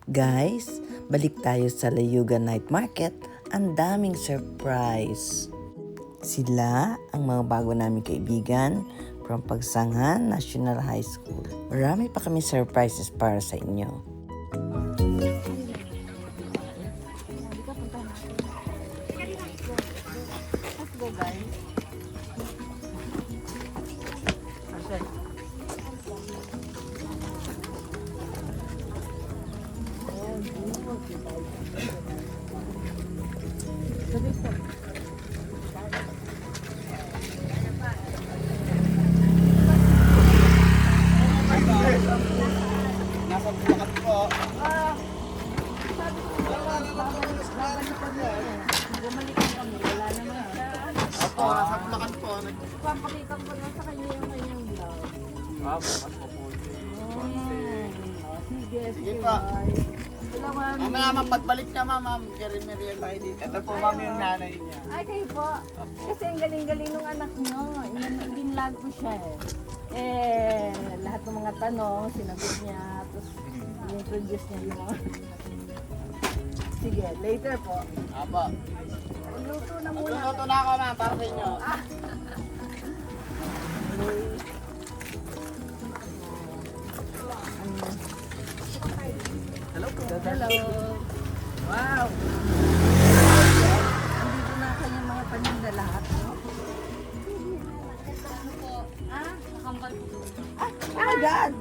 Guys, balik tayo sa Layugan Night Market. Ang daming surprise. Sila ang mga bago naming kaibigan from Pagsangan National High School. Marami pa kami surprises para sa inyo. Let's go, guys. Nasa bukat po. Bumalikan kami, wala naman siya. Opo, nasa bukat po. Papakita ko na sa kanya yung kanyang vlog. Bukat po po. Sige, Sige pa. guys. Wala ma'am. Mamaya ma'am, pagbalik niya ma'am. Kiri-meriel tayo dito. Ito po ma'am yung nanay niya. Ay, kayo po. Kasi ang galing-galing ng anak nyo. Binlag ko siya eh. Lahat ng mga tanong, sinagot niya. Tapos, i-introduce niya yung mga... Sige, later po. Apo. Luto na muna. Magluluto na ako ma'am, para sa inyo. Hello po. Hello. Wow. Andito na kanyang mga paninda lahat. Ah, nakambal po. Ah, oh my God!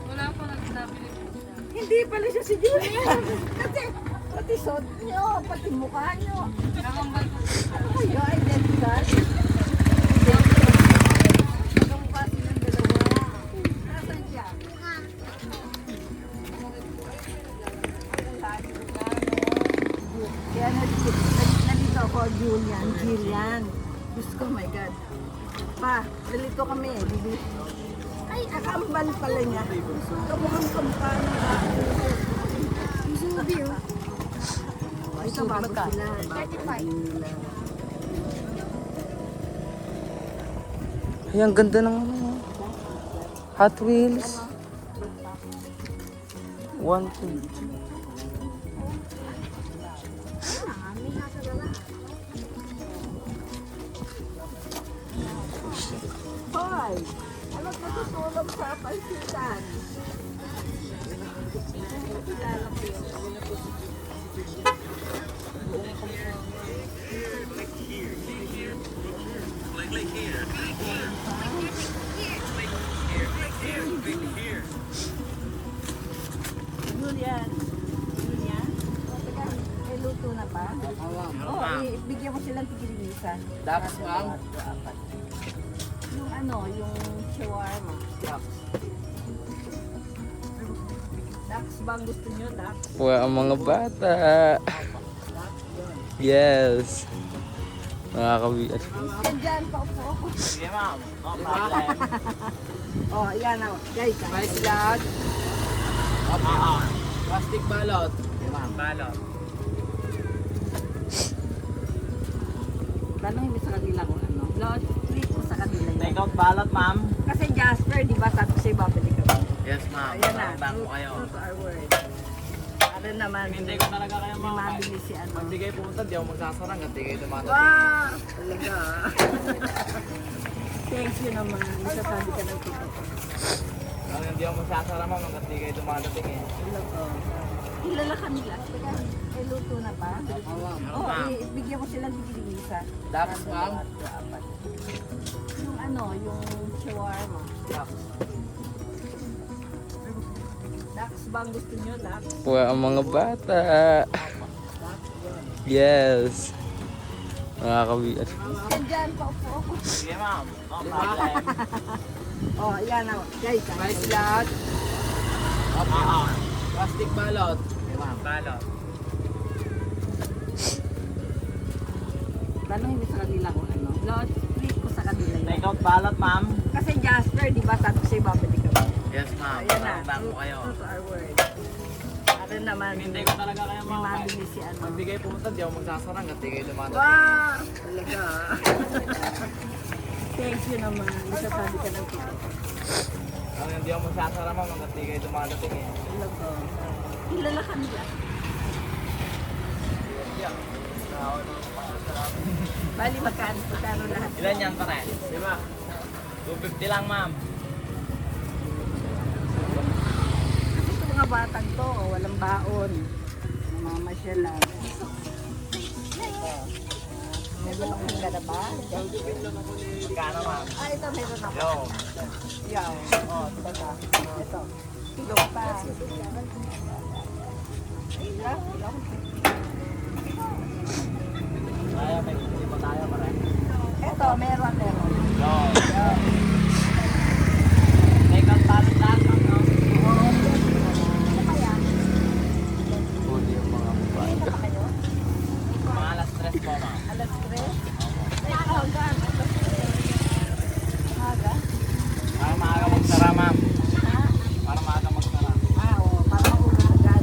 Wala pa nagsabili po siya. Hindi pala siya si Julian. Kasi pati suot nyo, pati mukha nyo. Nakambal po siya. Ano kayo, identical? Kamukha silang dalawa. Nasaan siya? Kaya nandito ako, Jillian. Diyos ko, my God. Pa, nalito kami eh. Ay, kakambal pala niya. Kamukhang kamukha niya. Subi, oh. Ay, ito bago sila. 35. Ay, ang ganda ng Hot Wheels. 1, 2, Hoy! Ano natutulog sa pansitan? Kilala ko yun. Julian. Julian? O, teka, may luto na pa? Oo, bigyan mo silang tigilinisan. Dax, ma'am. Yung ano, yung shawarma. Dax ba ang gusto nyo, Dax? Well, ang mga bata. Yes. Nakakabias. Yan dyan, paupo ako. Sige ma'am. No problem. Oh, yan ako. Guys, Spice lahat. Opo. Plastic balot. Sige ma'am. Balot. tanong mo sa kanila kung ano. Lord, treat mo sa kanila yan. Take out balot ma'am. Kasi Jasper, di ba, sabi sa'yo, babalik ka. Yes ma'am. Ayan na, Bang true po kayo. to our word. Para naman, Hindi ko talaga kayo may mabili si ano. Pag di kayo pumunta, di ako magsasarang. At di kayo dumating. Wow! Talaga. Thank you naman. Isasabi ka ng tito. Ano hindi ako magsasara ma'am. Hanggat di kayo dumadating eh. Kilala ka nila. Teka, may luto na pa? Oo, bigyan mo silang tigilinisan. Dax, ma'am. Yung ano, yung shawarma. Dax. Dax ba ang gusto nyo, Dax? Well, ang mga bata. Yes. Nakakabias. Yan dyan, paupo ako. Sige ma'am. No problem. Oh, yan ako. Guys, Spice lahat. Opo. Plastic balot. Sige ma'am. Balot. tanong mo sa kanila kung ano. Lord, treat mo sa kanila yan. Take out balot ma'am. Kasi Jasper, di ba, sabi sa'yo, babalik ka. Yes ma'am. Ayan na, Bang true po kayo. to our word. Para naman, Hindi ko talaga kayo may mga mabili si ano. Pag di kayo pumunta, di ako magsasarang. At di kayo dumating. Wow! Talaga. Thank you naman. Isasabi ka ng tito. Ano hindi ako magsasara ma'am. Hanggat di kayo dumadating eh. Talaga. Ilan na kanila? Bali, magkano lahat? Ilan yan pare? 250 lang ma'am. Kasi ito mga batang to, walang baon. Namamasyal lang. May balong ka na ba? Magkano ma'am? Ah, ito meron ako. Yo. Yaw. Oh, ito. Ito. Kilo pa. Tayo, may hindi pa tayo pare. Ito, meron. Yo. May kantaran lahat ma'am. No? Ano kaya? Huli yung mga babae. Ito pa kayo? Mga alas 3 po ma'am. Alas 3? Ay, aga. Aga? Para maaga magsara ma'am. Ha? Para maaga magsara. Ah, oo. Para makuha agad.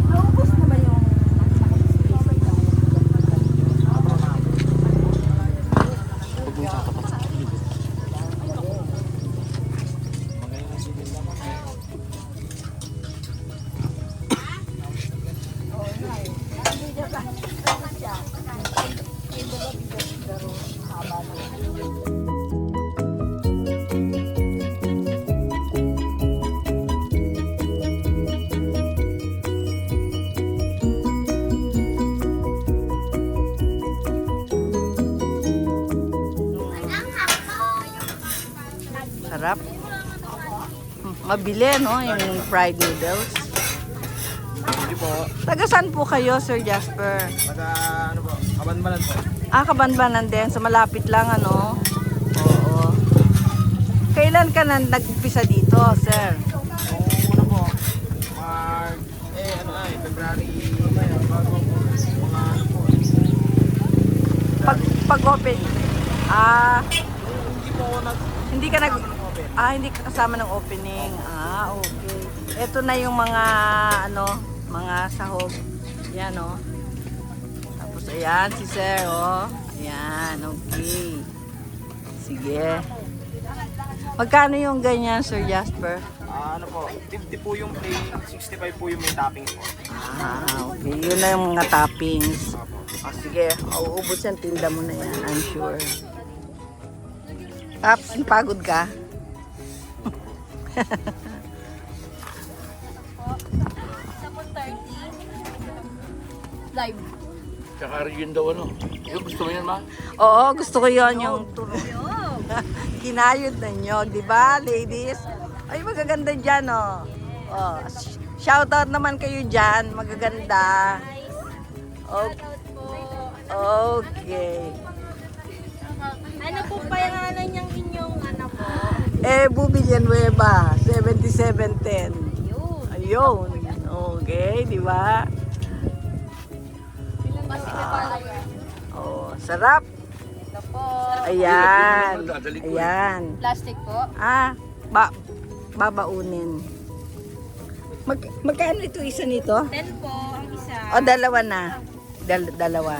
Naubos na ba yung Opo ma'am. Magaling na sigil naman eh. Oo nga eh. Hindi niya ba? Ano siya? Hindi ba bigaro haba na. Sarap. Mabili, no? Yung fried noodles. Hindi po. Taga saan po kayo, Sir Jasper? Taga ano po? Kabanbalan po. Ah, Kabanbanan din. Sa malapit lang, ano? Oo. Kailan ka na nag-umpisa dito, Sir? Kung ano po? February. Bago po. Mga ano po. Pag-open. Ah, Hindi po ako hindi ka hindi ka kasama ng opening. Ah, okay. Ito na yung mga, mga sahog. Yan, oh. Tapos, ayan, si Sir, oh. Ayan, okay. Sige. Magkano yung ganyan, Sir Jasper? ano po? 50 po yung plain, 65 po yung may toppings po. Ah, okay. Yun na yung mga toppings. Oh, sige, mauubos yan. Tinda mo na yan, I'm sure. Taps, napagod ka? Live. Tsaka yun daw ano. Yung gusto mo yan ma? Oo, gusto ko yon yung kinayod na nyo, di ba, ladies? Ay, magaganda dyan, oh. Oh, shoutout naman kayo dyan, magaganda. Okay. Ano po pa yung ano niyang inyong ano po? Ebu Villanueva, 7710. Yun. Ayun. Okay, di ba? Oh, sarap. Ito po. Ayan. Ayan. Plastic po. Ah, babaunin. Magkano ito isa nito? 10 po ang isa. O, dalawa na. Dalawa.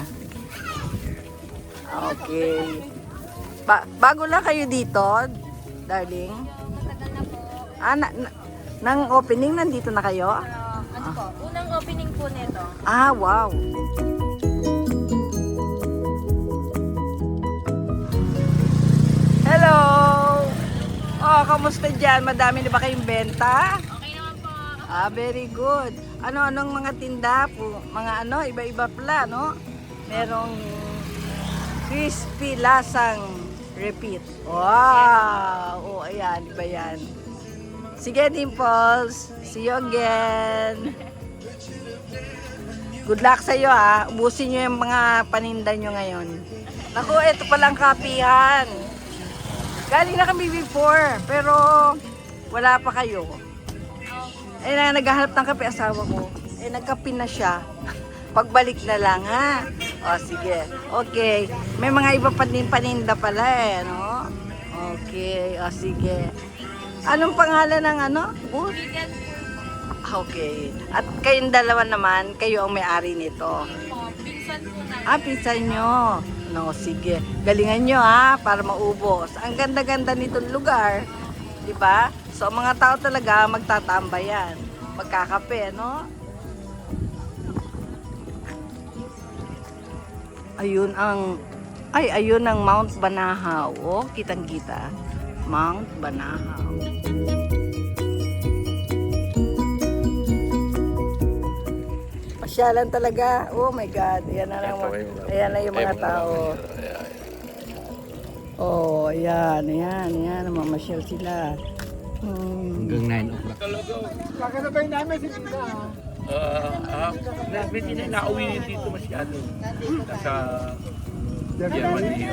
Okay. Bago lang kayo dito, darling. Matagal na po. Ah, nang opening, nandito na kayo? Ano po? Unang opening po nito. Ah, wow. Hello! Oh, kamusta dyan? Madami na ba kayong benta? Okay naman po. Ah, very good. Anong mga tinda po? Mga iba-iba pala, no? Merong crispy lasang repeat. Wow! Oh, ayan, iba yan. Sige, Dimples. See you again. Good luck sa iyo, ha. Ubusin nyo yung mga paninda nyo ngayon. Naku, ito palang kapihan. Galing na kami before, pero wala pa kayo. Eh, naghahanap ng kape asawa ko. Eh, nagkape na siya. Pagbalik na lang, ha? O, sige. Okay. May mga iba pa din paninda pala, eh, no? Okay. O, sige. Anong pangalan ng booth? Okay. At kayong dalawa naman, kayo ang may-ari nito. Pinsan po na. Ah, pinsan nyo. No, sige. Galingan nyo, ha, para maubos. Ang ganda-ganda nitong lugar. Di ba? So, ang mga tao talaga magtatambayan. Magkakape, no? Ayun ang Mount Banahaw. Oh, kitang-kita. Mount Banahaw. Pasyalan talaga. Oh my God. Ayan na yung mga tao. Oh, ayan. Mamasyal sila. Hanggang 9 o'clock. Kakasabay namin si Tita. Medyo na nauwi dito masyado. Nasa Germany.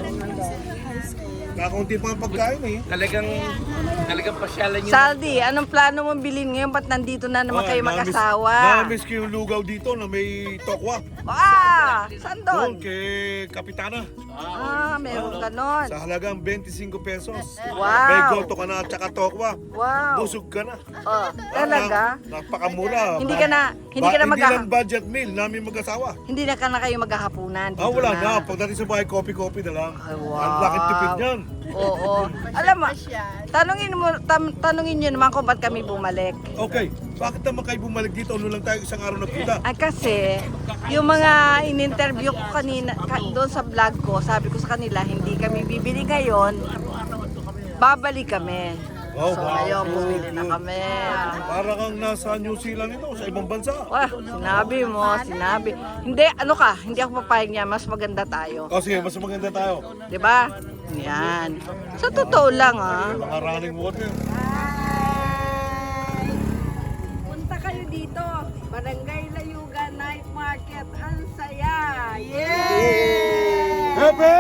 Kakaunti pa ang pagkain eh. Talagang pasyalan yun. Saldi, anong plano mong bilhin ngayon? Ba't nandito na naman kayo mag-asawa? Namiss ko yung lugaw dito na may tokwa. Saan Doon doon? kay Kapitana. Meron ganon. Sa halagang 25 pesos. Wow. May goto ka na at saka tokwa. Wow. Busog ka na. Oh, talaga? Napakamura. Hindi ka na Hindi lang budget meal namin mag-asawa. Hindi na kayo maghahapunan dito Wala na. na. Pagdating sa bahay, kopi-kopi na lang. Ay, wow. Ang lakit tipid niyan. Oo. Alam mo, tanungin niyo naman kung ba't kami bumalik. Okay, bakit naman kayo bumalik dito? Ano lang tayo isang araw nagpunta? Ay kasi, yung mga in-interview ko kanina, doon sa vlog ko, sabi ko sa kanila, hindi kami bibili ngayon, babalik kami. Oh, So wow. ngayon, bumili na kami. Para kang nasa New Zealand ito, sa ibang bansa. Wah, sinabi. Hindi, hindi ako papayag niya, mas maganda tayo. O sige, mas maganda tayo. 'Di ba? Yan. Sa totoo lang Mga running water. Punta kayo dito. Barangay Layugan Night Market. Ang saya. Yay! Happy!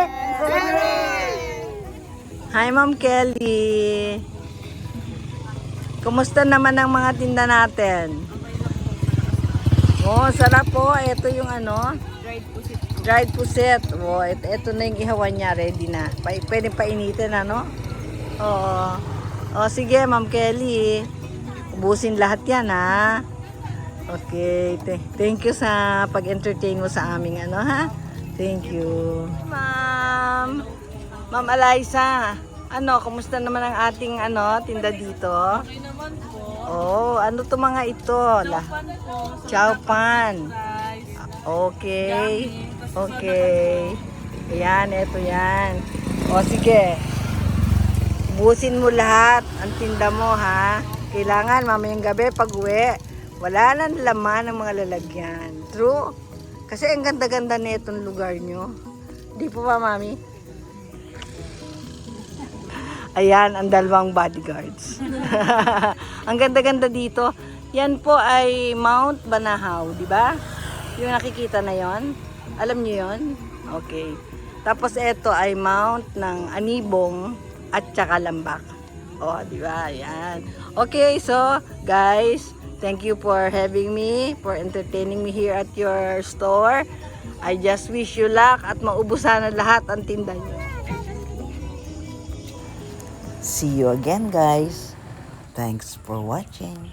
Hi, Ma'am Kelly. Kumusta naman ang mga tinda natin? Oh, sarap po. Ito yung dried puset. Oh, ito na yung ihawan niya. Ready na. Pwede painitin, Oo. Oh, sige, Ma'am Kelly. Ubusin lahat yan, ha? Okay. Thank you sa pag-entertain mo sa aming ha? Thank you. Ma'am Eliza. Kumusta naman ang ating tinda dito? Okay naman po. Oh, ano to mga ito? Pan po. Chow pan. Rice. Okay. Okay. Ayan, ito yan. O sige. Ubusin mo lahat ang tinda mo, ha? Kailangan mamayang gabi pag uwi, wala nang laman ng mga lalagyan. True? Kasi ang ganda-ganda na itong lugar nyo. Di po ba, Mami? Ayan, ang dalawang bodyguards. Ang ganda-ganda dito. Yan po ay Mount Banahaw, di ba? Yung nakikita na yon. Alam niyo yon? Okay. Tapos ito ay Mount ng Anibong at saka Lambak. Oh, di ba? Ayan. Okay, so guys, thank you for having me, for entertaining me here at your store. I just wish you luck at maubusan na lahat ang tinda niyo. See you again, guys. Thanks for watching.